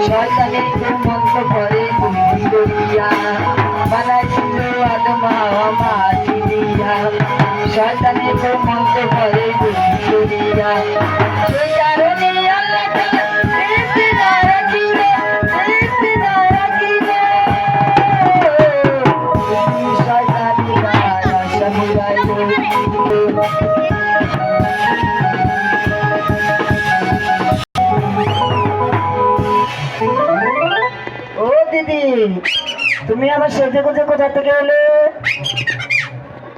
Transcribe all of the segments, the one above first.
শয়তানে ঘুমন্ত করে বুদ্ধি করিয়া বানাইছিল আদম হাওয়া মাটি দিয়া শয়তানে ঘুমন্ত করে বুদ্ধি করিয়া সেই কারণে আল্লাহ তাআলা সৃষ্টি না রাখিলে শয়তানি দ্বারা সমুদায় ও দিদি, তুমি আবার সেজে গুজে কোথা থেকে এলে?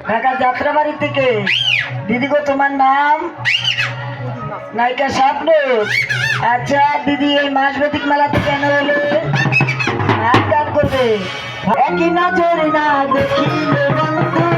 ঢাকা যাত্রাবাড়ি থেকে। দিদি গো, তোমার নাম? নায়িকা স্বপ্ন। আচ্ছা দিদি, এই মাসবেদিক মেলাতে কেন এলে? গান করবে। একই নজরে না দেখিলে বন্ধু